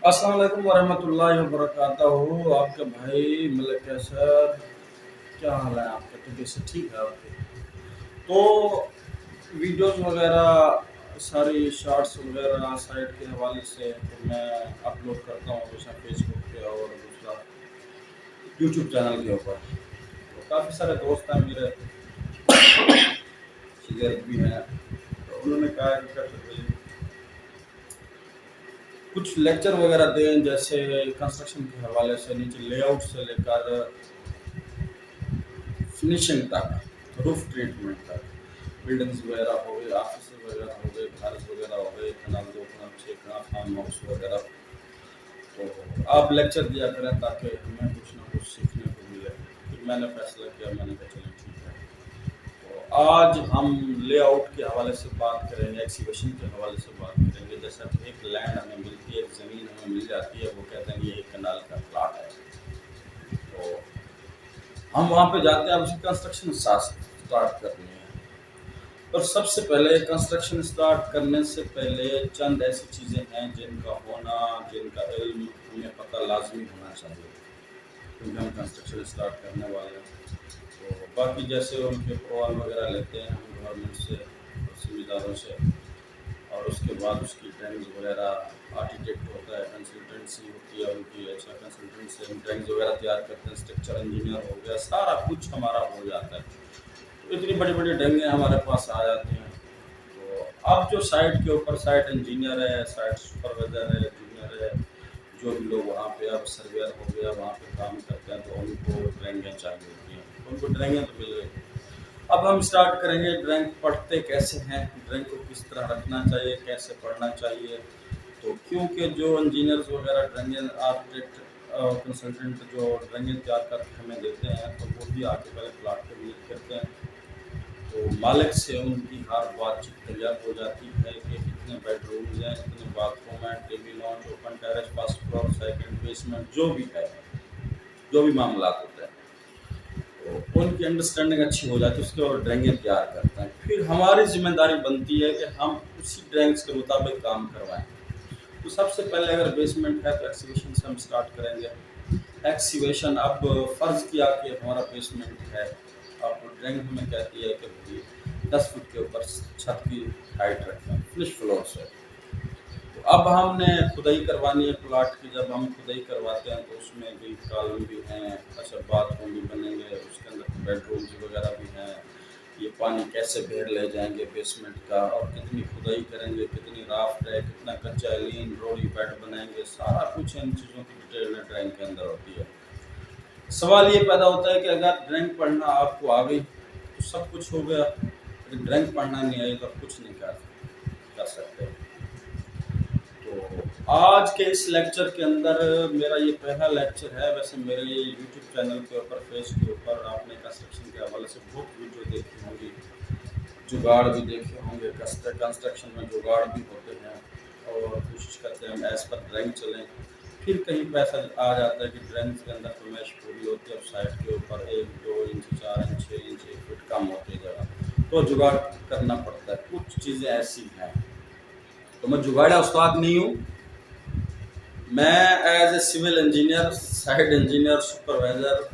अस्सलाम वालेकुम वरहमतुल्लाहि वबरकातुहू। आपके भाई मलिक कैसर, क्या हाल है आपका? तबीयत से ठीक है आपकी? तो वीडियोस वगैरह सारी शॉर्ट्स वगैरह साइट के हवाले से तो मैं अपलोड करता हूँ हमेशा फेसबुक पे और दूसरा यूट्यूब चैनल के ऊपर। तो काफ़ी सारे दोस्त हैं मेरे, शिगिर्द भी हैं, तो उन्होंने कहा कि क्या कहते हैं, कुछ लेक्चर वगैरह दें, जैसे कंस्ट्रक्शन के हवाले से नीचे लेआउट से लेकर फिनिशिंग तक, रूफ ट्रीटमेंट तक, बिल्डिंग्स वगैरह हो गए, ऑफिस वगैरह हो गए, घर वगैरह हो गए, कनाल 2 कनाल 6 कनाल फार्म हाउस वगैरह। तो आप लेक्चर दिया करें ताकि हमें कुछ ना कुछ सीखने को मिले। फिर मैंने फैसला किया, मैंने कहा चलो ठीक है। तो आज हम लेआउट के हवाले से बात करेंगे, एक्सीवेशन के हवाले से बात करेंगे। जैसे एक लैंड हमें मिलती है, एक ज़मीन हमें मिल जाती है, वो कहते हैं ये एक कनाल का प्लाट है। तो हम वहाँ पे जाते हैं, अब उसकी कंस्ट्रक्शन स्टार्ट करनी है। और सबसे पहले कंस्ट्रक्शन स्टार्ट करने से पहले चंद ऐसी चीज़ें हैं जिनका होना, जिनका इल्म हमें पता लाजमी होना चाहिए, क्योंकि हम कंस्ट्रक्शन स्टार्ट करने वाले हैं। तो बाकी जैसे उनके अप्रूवल वगैरह लेते हैं हम गवर्नमेंट से और जिम्मेदारों से, और उसके बाद उसकी ड्राइंग्स वगैरह, आर्किटेक्ट होता है, कंसल्टेंसी होती है उनकी, अच्छा कंसल्टेंट से हम ड्राइंग्स वगैरह तैयार करते हैं, स्ट्रक्चर इंजीनियर हो गया, सारा कुछ हमारा हो जाता है। तो इतनी बड़ी बड़ी ड्राइंगें हमारे पास आ जाती हैं। तो अब जो साइट के ऊपर साइट इंजीनियर है, साइट सुपरवाइजर है, जूनियर है, जो भी लोग वहाँ पे, अब सर्वेयर हो गया, वहाँ पे काम करते हैं, तो उनको ड्राइंगें चाहिए होती हैं, उनको ड्राइंगें तो मिल गई। अब हम स्टार्ट करेंगे। ड्राइंग पढ़ते कैसे हैं, ड्राइंग को किस तरह रखना चाहिए, कैसे पढ़ना चाहिए। तो क्योंकि जो इंजीनियर्स वगैरह ड्राइंग आर्किटेक्ट कंसल्टेंट जो ड्राइंग तैयार करके हमें देते हैं, तो वो भी आके पहले प्लाट को विजिट करते हैं। तो मालिक से उनकी हर बातचीत तैयार हो जाती है कि कितने बेडरूम्स हैं, कितने बाथरूम हैं, TV launch, open terrace, first floor, second basement, जो भी है, जो भी मामला होते हैं, तो उनकी अंडरस्टैंडिंग अच्छी हो जाती है, उसके और ड्राइंगें तैयार करते हैं। फिर हमारी जिम्मेदारी बनती है कि हम उसी ड्राइंग्स के मुताबिक काम करवाएं। तो सबसे पहले अगर बेसमेंट है तो एक्सीवेशन से हम स्टार्ट करेंगे। एक्सीवेशन, अब फ़र्ज़ किया कि हमारा बेसमेंट है, अब ड्राइंग हमें कहती है कि भाई 10 फुट के ऊपर छत की हाइट रखें फिनिश फ्लोर से। तो अब हमने खुदाई करवानी है प्लाट की। जब हम खुदाई करवाते हैं तो उसमें भी कॉलम भी हैं, अच्छा बाथरूम भी बनेंगे, उसके अंदर बेडरूम्स वगैरह भी हैं। ये पानी कैसे बेर ले जाएंगे बेसमेंट का, और कितनी खुदाई करेंगे, कितनी राफ्ट है, कितना कच्चा लीन रोड़ी बेड बनाएंगे, सारा कुछ इन चीज़ों की डिटेल में ड्राइंग के अंदर होती है। सवाल ये पैदा होता है कि अगर ड्राइंग पढ़ना आपको आ गई तो सब कुछ हो गया, लेकिन ड्राइंग पढ़ना नहीं आई तो आप कुछ नहीं कर सकते। तो आज के इस लेक्चर के अंदर, मेरा ये पहला लेक्चर है। वैसे मेरे ये यूट्यूब चैनल के ऊपर, फेस के ऊपर आपने कंस्ट्रक्शन के हवाले से बहुत वीडियो देखी होंगी, जुगाड़ भी देखे होंगे, कंस्ट्रक्शन में जुगाड़ भी होते हैं, और कोशिश करते हैं हम एज पर ड्राइंग चलें। फिर कहीं पे ऐसा आ जाता है कि ड्राइंग के अंदर फरमाइश पूरी होती है और साइड के ऊपर 1-2 इंच, 4 इंच, 6 इंच, 1 फुट कम होती है जगह, तो जुगाड़ करना पड़ता है। कुछ चीज़ें ऐसी हैं। तो मैं जुगाड़ा उस्ताद नहीं हूँ, मैं as a civil engineer, site engineer, supervisor,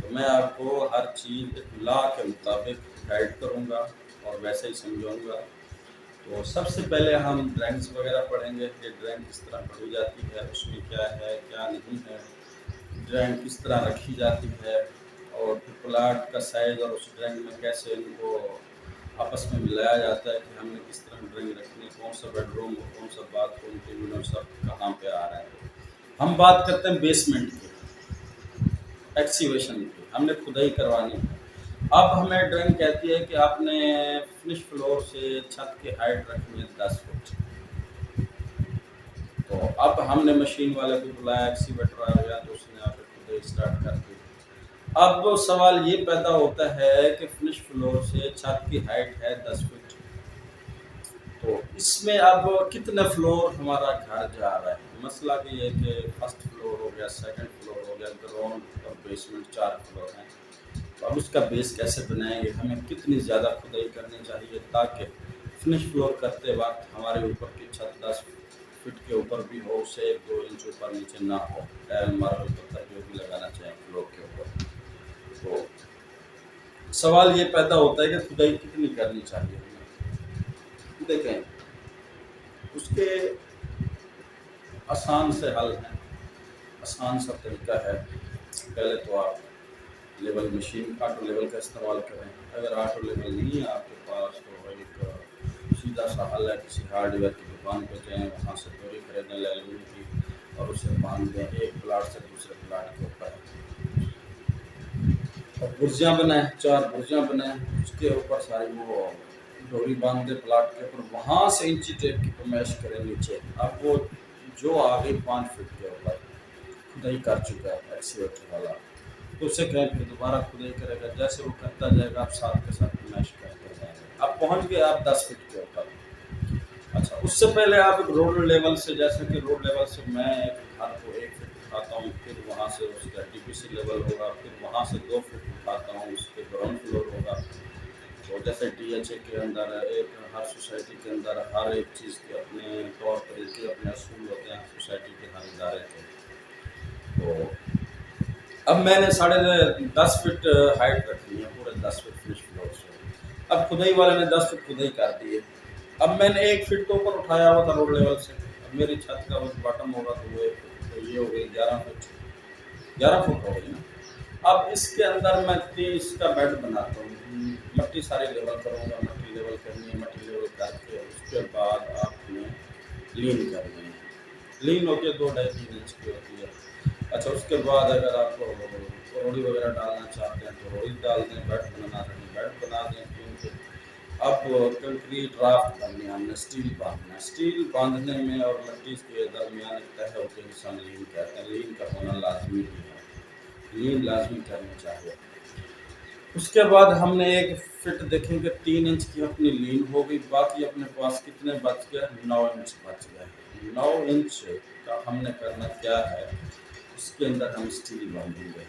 तो मैं आपको हर चीज़ लॉ के मुताबिक गाइड करूँगा और वैसे ही समझाऊँगा। तो सबसे पहले हम ड्राइंग्स वगैरह पढ़ेंगे कि ड्राइंग किस तरह पढ़ी जाती है, उसमें क्या है क्या नहीं है, ड्राइंग किस तरह रखी जाती है, और फिर प्लाट का साइज़ और उस ड्राइंग में कैसे इनको आपस में मिलाया जाता है कि हमने किस तरह ड्राइंग रखनी है, कौन सा बेडरूम, कौन सा बाथरूम, टीवी, सब कहाँ पे आ रहा है। हम बात करते हैं बेसमेंट की, एक्सीवेशन की, हमने खुदाई करवानी है। अब हमें ड्राइंग कहती है कि आपने फिनिश फ्लोर से छत की हाइट रखनी है 10 फुट। तो अब हमने मशीन वाले को बुलाया, एक्सीवेटर आ गया, तो उसने आकर खुदाई स्टार्ट कर दी। अब सवाल ये पैदा होता है कि फिनिश फ्लोर से छत की हाइट है 10 फुट, तो इसमें अब कितने फ्लोर हमारा घर जा रहा है। मसला ये है कि फर्स्ट फ्लोर हो गया, सेकंड फ्लोर हो गया, ग्राउंड और बेसमेंट 4 फ्लोर हैं। तो अब उसका बेस कैसे बनाएंगे, हमें कितनी ज़्यादा खुदाई करनी चाहिए ताकि फिनिश फ्लोर करते वक्त हमारे ऊपर की छत 10 फीट के ऊपर भी हो, उससे 1-2 इंच ऊपर नीचे ना हो, टाइल मार्बल पत्थर जो भी लगाना चाहें फ्लोर के ऊपर। तो सवाल ये पैदा होता है कि खुदाई कितनी करनी चाहिए हमें। देखें, उसके आसान से हल हैं, आसान सा तरीका है। पहले तो आप लेवल मशीन ऑटो लेवल का इस्तेमाल करें। अगर ऑटो लेवल नहीं है आपके पास तो एक सीधा सा हल है, किसी हार्डवेयर की दुकान पर जाएं, वहाँ से डोरी खरीदें एल्यूमिनियम की और उसे बांध दें एक प्लाट से दूसरे प्लाट के ऊपर, और बुर्जियाँ बनाएं, 4 बुर्जियाँ बनाएं, उसके ऊपर सारी वो डोरी बांध दें प्लाट के ऊपर, वहाँ से इंची टेप की फरमाइश करें नीचे। अब वो जो आ गई 5 फीट के ऊपर खुदाई कर चुका है एक्सीवेटर वाला, तो उसे कहें फिर दोबारा खुदाई करेगा। जैसे वो करता जाएगा आप साथ के साथ फरमाइश करते जाएंगे। अब पहुँच गए आप 10 फीट के ऊपर। अच्छा, उससे पहले आप रोड लेवल से, जैसे कि रोड लेवल से मैं एक घर को 1 फीट उठाता हूँ, फिर वहाँ से उसका डीपीसी लेवल होगा, फिर वहाँ से 2 फीट उठाता हूँ, उसके ग्राउंड फ्लोर होगा। तो जैसे डीएचए के अंदर एक हर सोसाइटी के अंदर हर एक चीज़ के अपने तौर तरीके, अपने असूल होते हैं सोसाइटी के हर इदारे के। तो अब मैंने 10.5 फीट हाइट रखी है, पूरे 10 फीट फिनिश फ्लोर से। अब खुदाई वाले ने 10 फीट खुदाई कर दी है। अब मैंने 1 फीट तो ऊपर उठाया हुआ था रोड लेवल से। अब मेरी छत का वो बॉटम होगा तो वो 1 फीट, तो ये हो गई 11 फीट, 11 फुट हो गई ना। अब इसके अंदर मैं 30 का बेड बनाता हूँ, मट्टी सारी लेवल करूँगा, मट्टी लेवल करनी है, मट्टी लेवल करके उसके बाद आपने लीन करनी है। लीन होती है 2-2.5-3 इंच की होती है। अच्छा, उसके बाद अगर आप रोड़ी वगैरह डालना चाहते हैं तो रोड़ी डाल दें, बेड बनाना है बेड बना दें। क्योंकि अब कंक्रीट राफ्ट बननी है, हमने स्टील बांधना है। स्टील बांधने में और मट्टी के दरमियान एक तह होती है, इंसान लीन कहते हैं। लीन का होना लाजमी है, लीन लाजमी करनी चाहिए। उसके बाद हमने 1 फीट देखेंगे 3 इंच की अपनी लीन हो गई। बाकी अपने पास कितने बच गए? 9 इंच बच गए। 9 इंच का हमने करना क्या है, उसके अंदर हम स्टील बांधेंगे।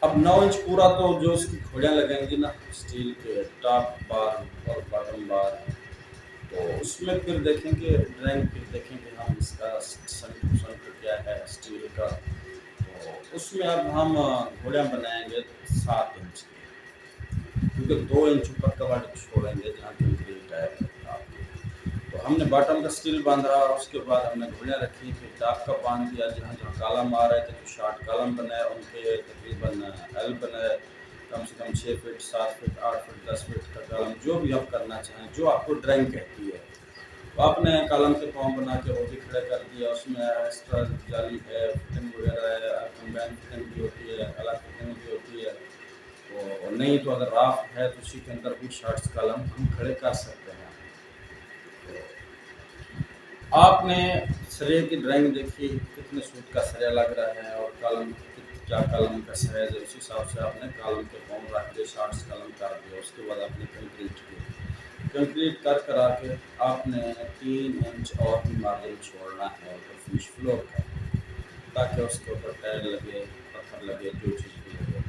अब 9 इंच पूरा तो जो उसकी खोलियाँ लगेंगी ना, स्टील के टॉप बार और बॉटम बार, तो उसमें फिर देखेंगे ड्राइंग, फिर देखेंगे हम इसका संट क्या है स्टील का। तो उसमें अब हम घोड़ियाँ बनाएंगे 7 इंच की, क्योंकि 2 इंच ऊपर कवर छोड़ेंगे जहाँ कंक्रीट है आपकी। तो हमने बॉटम का स्टील बांधा, उसके बाद हमने घोड़ियाँ रखी, फिर टॉप का बांध दिया। जहाँ जहाँ कॉलम आ रहे थे तो शॉर्ट कॉलम बनाए, उनके तकरीबन एल बनाए, कम से कम 6 फीट 7 फीट 8 फीट 10 फीट का कॉलम, जो भी आप करना चाहें, जो आपको ड्राइंग कहती है। तो आपने कॉलम के फॉर्म बना के वो भी खड़े कर दिया। उसमें एक्स्ट्रा जाली है, फिटिंग वगैरह है, कंबाइन फिटिंग भी होती है, अलग फिटिंग भी होती है। तो नहीं तो अगर राफ्ट है तो उसी के अंदर भी शॉर्ट्स कॉलम हम खड़े कर सकते हैं। तो आपने सरिये की ड्राइंग देखी, कितने सूट का सरिया लग रहा है और कॉलम क्या कॉलम का साइज है, उस हिसाब से आपने कॉलम के फॉर्म रख दिए, शॉर्ट्स कॉलम कर दिया। उसके बाद आपने कंक्रीट कर करा के आपने 3 इंच और भी मार्जिन छोड़ना है ऊपर फिनिश फ्लोर का, ताकि उसके ऊपर टाइल लगे, पत्थर लगे, जो चीज़ भी लगे।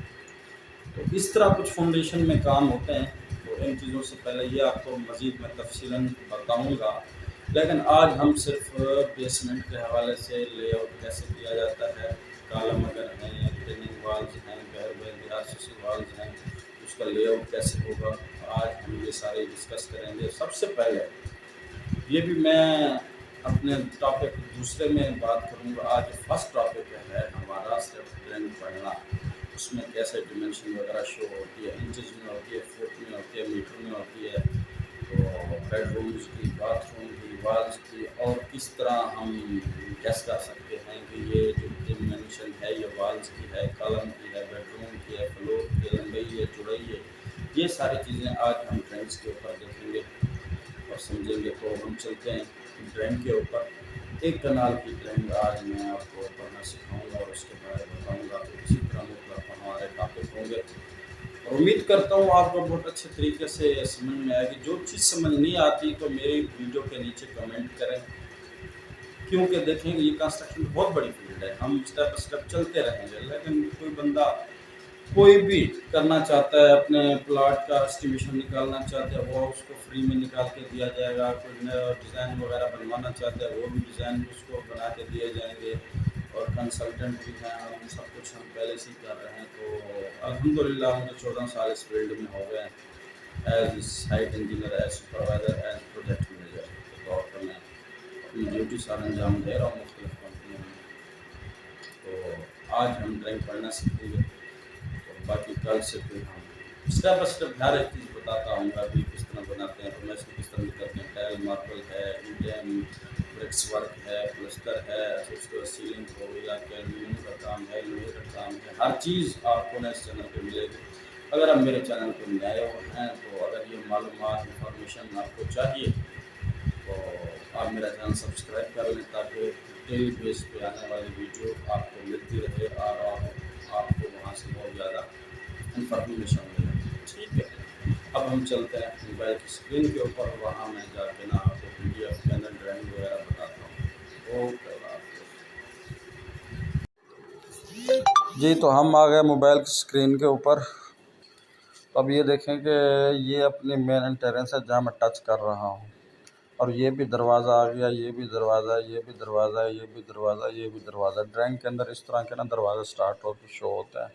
तो इस तरह कुछ फाउंडेशन में काम होते हैं। तो इन चीज़ों से पहले ये आपको मज़ीद मैं तफसीलन बताऊंगा, लेकिन आज हम सिर्फ बेसमेंट के हवाले से लेआउट कैसे किया जाता है, कॉलम अगर हैं, रिटेनिंग वाल्स हैं, आरसीसी वाल्स हैं, उसका लेआउट कैसे होगा, आज हम ये सारे डिस्कस करेंगे। सबसे पहले ये भी मैं अपने टॉपिक दूसरे में बात करूँगा। आज फर्स्ट टॉपिक है हमारा सिर्फ ड्राइंग पढ़ना, उसमें कैसे डिमेंशन वगैरह शो होती है, इंचेस में होती है, फुट में होती है, मीटर में होती है, तो बेडरूम्स की, बाथरूम की, वाल्स की, और किस तरह हम गैस कर सकते हैं कि ये जो डिमेंशन है ये वाल्स की है, कॉलम की है, बेडरूम की है, फ्लोर की लंबाई है, चौड़ाई है। ये सारी चीज़ें आज हम ड्राइंग्स के ऊपर देखेंगे और समझेंगे। तो हम चलते हैं ड्राइंग के ऊपर। एक कनाल की ड्राइंग आज मैं आपको पढ़ना सिखाऊंगा और उसके बारे में बताऊंगा। तो इसी तरह मतलब हमारे टॉपिक होंगे और उम्मीद करता हूँ आपको बहुत अच्छे तरीके से समझ में आएगी। जो चीज़ समझ नहीं आती तो मेरी वीडियो के नीचे कमेंट करें, क्योंकि देखेंगे ये कंस्ट्रक्शन बहुत बड़ी फील्ड है, हम स्टेप बाय स्टेप चलते रहेंगे, लेकिन कोई बंदा कोई भी करना चाहता है, अपने प्लॉट का एस्टिमेशन निकालना चाहता है, वो उसको फ्री में निकाल के दिया जाएगा। कोई नया डिज़ाइन वगैरह बनवाना चाहता है, वो भी डिज़ाइन भी उसको बना के दिए जाएंगे। और कंसल्टेंट भी हैं, हम सब कुछ हम पहले से ही कर रहे हैं। तो अल्हम्दुलिल्लाह मुझे 14 साल इस फील्ड में हो गए हैं, as site engineer, as supervisor, as project manager के तौर पर मैं अपनी ड्यूटी सारा अंजाम दे रहा हूँ मुख्तलिफ कंपनियों में। तो आज हम ड्राइंग पढ़ना सीखेंगे, तो बाकी कल से फिर हम स्टेप बाय स्टेप हर एक चीज़ बताता हूँ। अभी किस तरह बनाते हैं, तो मैं इसको किस तरह करते हैं, टाइल मार्बल है, इंडियन ब्रिक्स वर्क है, प्लस्तर है, उसके बाद सीलिंग हो गया, एल्यूमिनियम का काम है, लोहे का काम है, हर चीज़ आपको ना इस चैनल पे मिलेगी। अगर आप मेरे चैनल पर नए हैं, तो अगर ये मालूमात इंफॉर्मेशन आपको चाहिए, तो आप मेरा चैनल सब्सक्राइब कर लें, ताकि डेली बेस पे आने वाली वीडियो आपको मिलती रहे और आपको वहाँ से बहुत ज़्यादा इंफॉर्मेशन मिले। ठीक है, अब हम चलते हैं मोबाइल की स्क्रीन के ऊपर, वहाँ मैं जाके ना आपको PDF के अंदर ड्राइंग वगैरह बताता हूँ। ओके जी, तो हम आ गए मोबाइल की स्क्रीन के ऊपर। तो अब ये देखें कि ये अपनी मेन एंट्रेंस है जहाँ मैं टच कर रहा हूँ, और ये भी दरवाज़ा आ गया, ये भी दरवाज़ा है, ये भी दरवाज़ा है, ये भी दरवाज़ा, ये भी दरवाज़ा। ड्राइंग के अंदर इस तरह के ना दरवाज़ा स्टार्ट होकर शो होते हैं।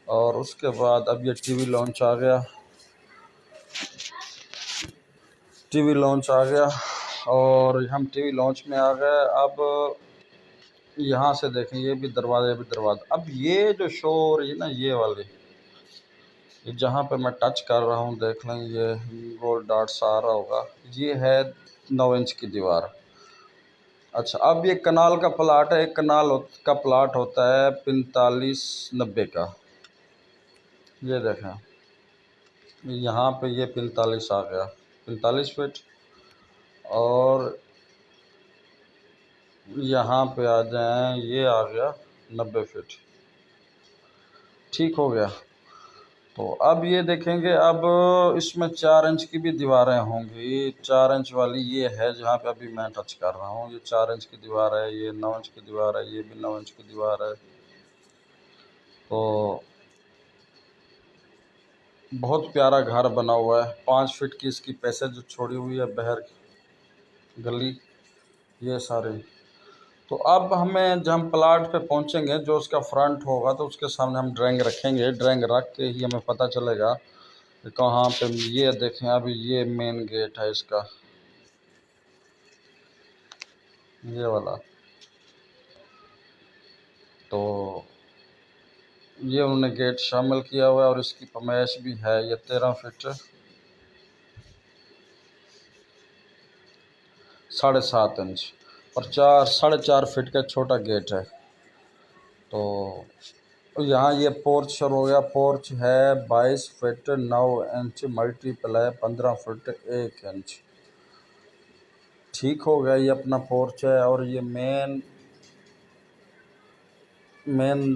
और उसके बाद अब ये टीवी लॉन्च आ गया, टीवी लॉन्च आ गया, और हम टीवी लॉन्च में आ गए। अब यहाँ से देखें, ये भी दरवाज़ा, ये भी दरवाज़ा। अब ये जो शो हो रही है ना, ये वाली, ये जहाँ पे मैं टच कर रहा हूँ, देख लें, ये गोल डॉट्स आ रहा होगा, ये है 9 इंच की दीवार। अच्छा, अब ये कनाल का प्लाट है, एक कनाल का प्लाट होता है 45-90 का। ये देखें, यहाँ पे ये 45 आ गया, 45 फीट। और यहाँ पे आ जाएं, ये आ गया 90 फीट। ठीक हो गया। तो अब ये देखेंगे, अब इसमें 4 इंच की भी दीवारें होंगी। 4 इंच वाली ये है जहाँ पे अभी मैं टच कर रहा हूँ, ये 4 इंच की दीवार है, ये 9 इंच की दीवार है, ये भी 9 इंच की दीवार है। तो बहुत प्यारा घर बना हुआ है। 5 फीट की इसकी पैसेज जो छोड़ी हुई है, बहर गली, ये सारे। तो अब हमें जब हम प्लाट पे पहुंचेंगे, जो उसका फ्रंट होगा, तो उसके सामने हम ड्राइंग रखेंगे। ड्राइंग रख के ही हमें पता चलेगा कि कहाँ पे। ये देखें, अभी ये मेन गेट है इसका, ये वाला। तो ये उन्होंने गेट शामिल किया हुआ है, और इसकी पैमाइश भी है, ये 13 फीट 7.5 इंच, और 4-4.5 फीट का छोटा गेट है। तो यहाँ ये पोर्च शुरू हो गया। पोर्च है 22 feet 9 inch multiply 15 feet 1 inch. ठीक हो गया, ये अपना पोर्च है। और ये मेन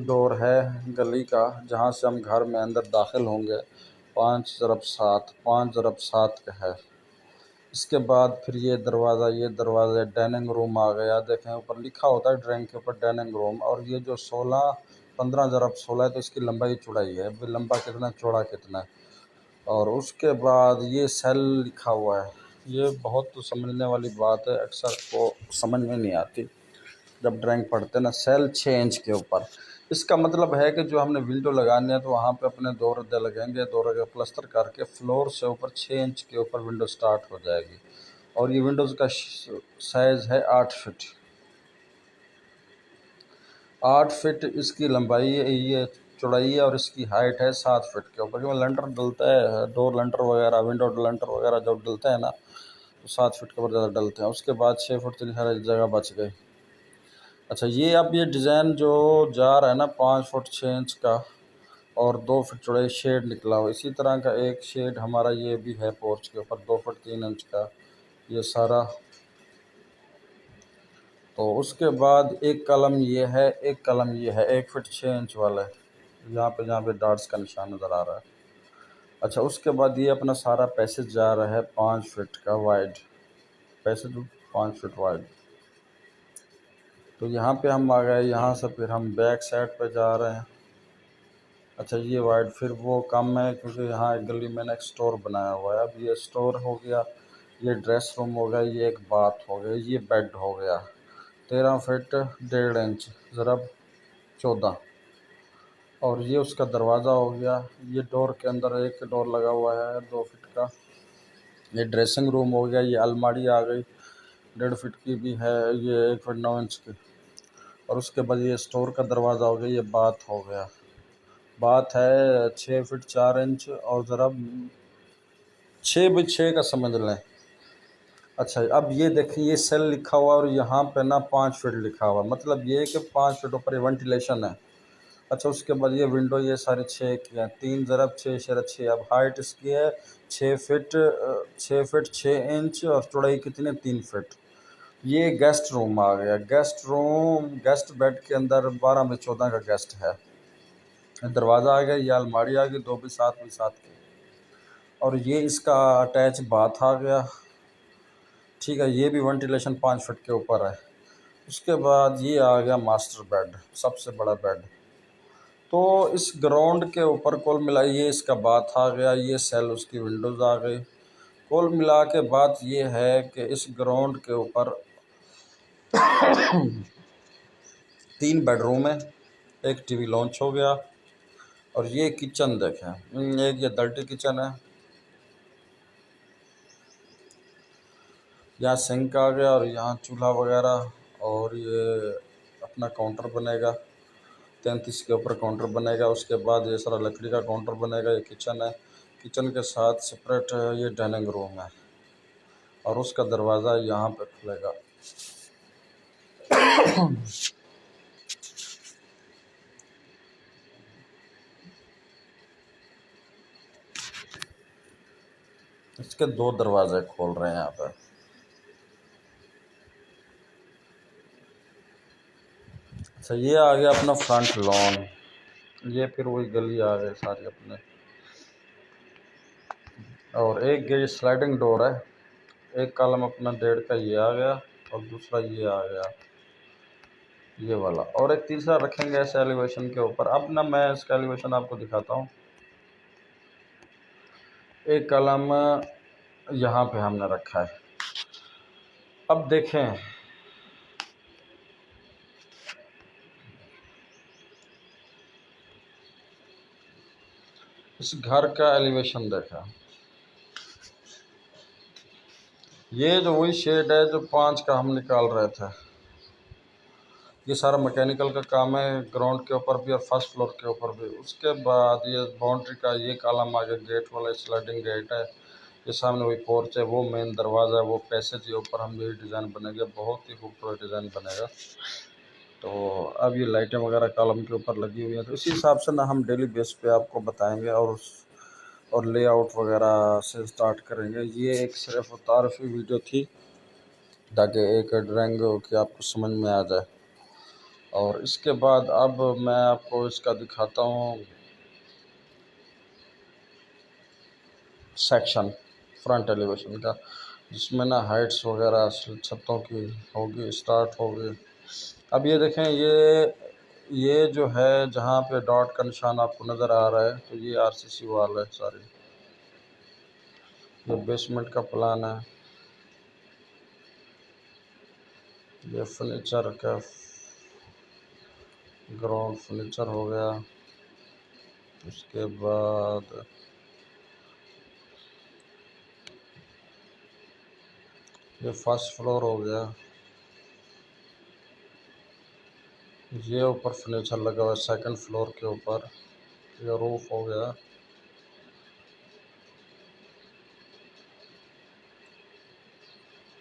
डोर है गली का, जहाँ से हम घर में अंदर दाखिल होंगे। 5x7 का है। इसके बाद फिर ये दरवाज़ा डाइनिंग रूम आ गया। देखें, ऊपर लिखा होता है ड्राइंग के ऊपर डाइनिंग रूम। और ये जो 15x16 है, तो इसकी लंबाई चौड़ाई है, लंबा कितना चौड़ा कितना है। और उसके बाद ये सेल लिखा हुआ है। ये बहुत तो समझने वाली बात है, अक्सर को समझ में नहीं आती जब ड्राइंग पढ़ते ना। सेल 6 इंच के ऊपर, इसका मतलब है कि जो हमने विंडो लगानी है, तो वहाँ पे अपने 2 रद्दे लगेंगे, 2 रद्दे प्लस्तर करके फ्लोर से ऊपर 6 इंच के ऊपर विंडो स्टार्ट हो जाएगी। और ये विंडोज़ का साइज़ है 8 फीट। 8 फीट इसकी लंबाई है, ये चौड़ाई है, और इसकी हाइट है 7 फीट के ऊपर। क्योंकि लंटर डलता है, डोर लंटर वगैरह, विंडो लंटर वगैरह जब डलते हैं ना, तो 7 फीट के ऊपर ज़्यादा डलते हैं। उसके बाद 6 फुट की हर जगह बच गई। अच्छा, ये अब ये डिज़ाइन जो जा रहा है ना, 5 फुट 6 इंच का, और 2 फुट चौड़ाई शेड निकला हुआ। इसी तरह का एक शेड हमारा ये भी है पोर्च के ऊपर, 2 फुट 3 इंच का, ये सारा। तो उसके बाद एक कलम ये है, एक कलम ये है, 1 फुट 6 इंच वाला है, जहाँ पे डॉट्स का निशान नज़र आ रहा है। अच्छा, उसके बाद ये अपना सारा पैसेज जा रहा है 5 फीट का वाइड, पैसेज 5 फीट वाइड। तो यहाँ पे हम आ गए। यहाँ से फिर हम बैक साइड पे जा रहे हैं। अच्छा ये वाइड फिर वो कम है क्योंकि यहाँ एक गली में ना एक स्टोर बनाया हुआ है। अब ये स्टोर हो गया, ये ड्रेस रूम हो गया, ये एक बाथ हो गया, ये बेड हो गया। 13 फीट 1.5 इंच ज़रा 14। और ये उसका दरवाज़ा हो गया। ये डोर के अंदर एक डोर लगा हुआ है 2 फीट का। ये ड्रेसिंग रूम हो गया। ये अलमारी आ गई 1.5 फीट की भी है, ये 1 फीट 9 इंच की। और उसके बाद ये स्टोर का दरवाज़ा हो गया। ये बाथ हो गया। बात है 6 फीट 4 इंच और ज़रा 6 बाई 6 का समझ लें। अच्छा अब ये देखिए ये सेल लिखा हुआ और यहाँ पे ना 5 फीट लिखा हुआ, मतलब ये है कि 5 फीट ऊपर ये वेंटिलेशन है। अच्छा उसके बाद ये विंडो ये सारे 6 की हैं, 3 ज़रब 6 6 6। अब हाइट इसकी है 6 फीट 6 इंच और चौड़ाई कितनी 3 फीट। ये गेस्ट रूम आ गया। गेस्ट रूम गेस्ट बेड के अंदर 12 बाई 14 का गेस्ट है। दरवाज़ा आ गया। ये अलमारी आ गई 2 बाई 7 बाई 7 की। और ये इसका अटैच बाथ आ गया। ठीक है, ये भी वेंटिलेशन 5 फीट के ऊपर है। उसके बाद ये आ गया मास्टर बेड, सबसे बड़ा बेड। तो इस ग्राउंड के ऊपर कुल मिला ये इसका बाथ आ गया, ये सेल उसकी विंडोज़ आ गई। कुल मिला के बात ये है कि इस ग्राउंड के ऊपर 3 बेडरूम है, एक टीवी लॉन्च हो गया। और ये किचन देखें, एक ये डर्टी किचन है। यहाँ सिंक आ गया और यहाँ चूल्हा वगैरह। और ये अपना काउंटर बनेगा, 33 के ऊपर काउंटर बनेगा। उसके बाद ये सारा लकड़ी का काउंटर बनेगा। ये किचन है। किचन के साथ सेपरेट ये डाइनिंग रूम है और उसका दरवाज़ा यहाँ पे खुलेगा। इसके 2 दरवाजे खोल रहे हैं यहाँ पे। अच्छा ये आ गया अपना फ्रंट लॉन। ये फिर वही गली आ गई सारी अपने। और एक ये स्लाइडिंग डोर है। एक कॉलम अपना 1.5 का ये आ गया और दूसरा ये आ गया ये वाला। और एक तीसरा रखेंगे ऐसे एलिवेशन के ऊपर। अब ना मैं इसका एलिवेशन आपको दिखाता हूँ। एक कॉलम यहाँ पे हमने रखा है। अब देखें इस घर का एलिवेशन देखा। ये जो वही शेड है जो 5 का हम निकाल रहे थे। ये सारा मैकेनिकल का काम है, ग्राउंड के ऊपर भी और फर्स्ट फ्लोर के ऊपर भी। उसके बाद ये बाउंड्री का ये कॉलम आगे गेट वाला स्लाइडिंग गेट है। ये सामने वही पोर्च है, वो मेन दरवाज़ा है, वो पैसेज। ये ऊपर हम यही डिज़ाइन बनेगा, बहुत ही खूबसूरत डिज़ाइन बनेगा। तो अब ये लाइटें वगैरह कॉलम के ऊपर लगी हुई हैं, तो इसी हिसाब से ना हम डेली बेस पे आपको बताएंगे और लेआउट वगैरह से स्टार्ट करेंगे। ये एक सिर्फ तारीफ़ी वीडियो थी ताकि एक ड्राइंग की आपको समझ में आ जाए। और इसके बाद अब मैं आपको इसका दिखाता हूँ सेक्शन फ्रंट एलिवेशन का, जिसमें ना हाइट्स वगैरह छतों की होगी, स्टार्ट होगी। अब ये देखें, ये जो है जहाँ पे डॉट का निशान आपको नज़र आ रहा है, तो ये आरसीसी वाल है सारी। ये बेसमेंट का प्लान है। ये फर्नीचर का ग्राउंड फर्नीचर हो गया। उसके बाद ये फर्स्ट फ्लोर हो गया। ये ऊपर फर्नीचर लगा हुआ है सेकंड फ्लोर के ऊपर। ये रूफ हो गया।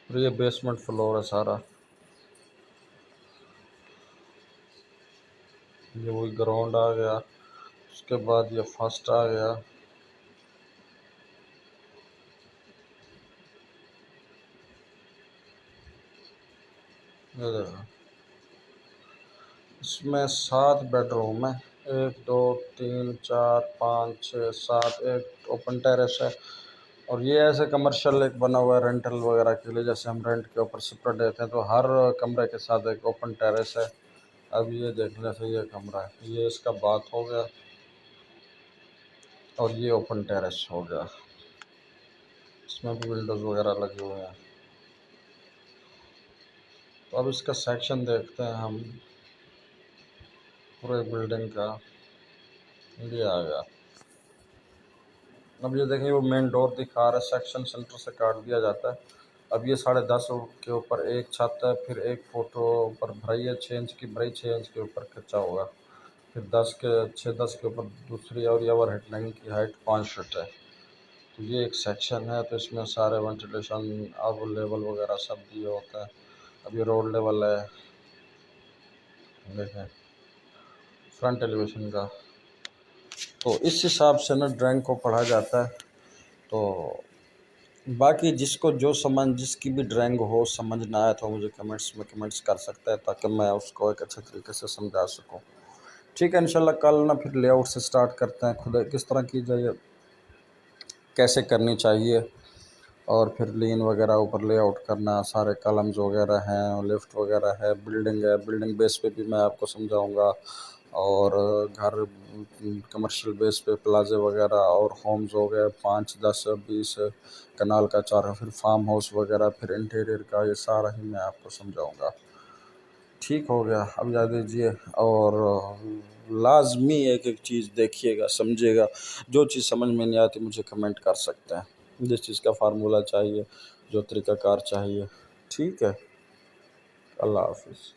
और ये बेसमेंट फ्लोर है सारा। ये वही ग्राउंड आ गया। उसके बाद ये फर्स्ट आ गया। ये देखो, इसमें 7 बेडरूम है। 1 2 3 4 5 6 7। एक ओपन टेरेस है। और ये ऐसे कमर्शियल एक बना हुआ है रेंटल वगैरह के लिए, जैसे हम रेंट के ऊपर सेपरेट देते हैं, तो हर कमरे के साथ एक ओपन टेरेस है। अब ये देखने से ये कमरा है, ये इसका बाथ हो गया। और ये ओपन टेरेस हो गया, इसमें भी विंडोज़ वगैरह लगे हुए हैं। तो अब इसका सेक्शन देखते हैं हम पूरे बिल्डिंग का। ये आ गया। अब ये देखें वो मेन डोर दिखा रहा है, सेक्शन सेंटर से काट दिया जाता है। अब ये 10.5 के ऊपर एक छत है, फिर एक फोटो ऊपर भराई है 6 इंच की, भराई 6 इंच के ऊपर खिंचा होगा, फिर 10 के ऊपर दूसरी, और ये ओवर हेड लाइन की हाइट 5 फीट है। तो ये एक सेक्शन है, तो इसमें सारे वेंटिलेशन अब लेवल वगैरह सब दिए होते हैं। अब ये रोड लेवल है, देखें फ्रंट एलिवेशन का। तो इस हिसाब से ना ड्राइंग को पढ़ा जाता है। तो बाकी जिसको जो समझ, जिसकी भी ड्राइंग हो समझ ना आए तो मुझे कमेंट्स में कमेंट्स कर सकता है, ताकि मैं उसको एक अच्छे तरीके से समझा सकूं। ठीक है, इंशाल्लाह कल ना फिर लेआउट से स्टार्ट करते हैं। खुद किस तरह की जाए, कैसे करनी चाहिए, और फिर लीन वगैरह ऊपर लेआउट करना, सारे कॉलम्स वगैरह हैं, लिफ्ट वगैरह है, बिल्डिंग बेस पे भी मैं आपको समझाऊंगा। और घर कमर्शियल बेस पे प्लाजे वगैरह और होम्स हो गए 5, 10, 20 कनाल का चारा, फिर फार्म हाउस वगैरह, फिर इंटीरियर का, ये सारा ही मैं आपको समझाऊंगा। ठीक हो गया, अब जा दीजिए। और लाजमी एक एक चीज़ देखिएगा, समझिएगा। जो चीज़ समझ में नहीं आती मुझे कमेंट कर सकते हैं, जिस चीज़ का फार्मूला चाहिए, जो तरीक़ाकार चाहिए। ठीक है, अल्लाह हाफिज़।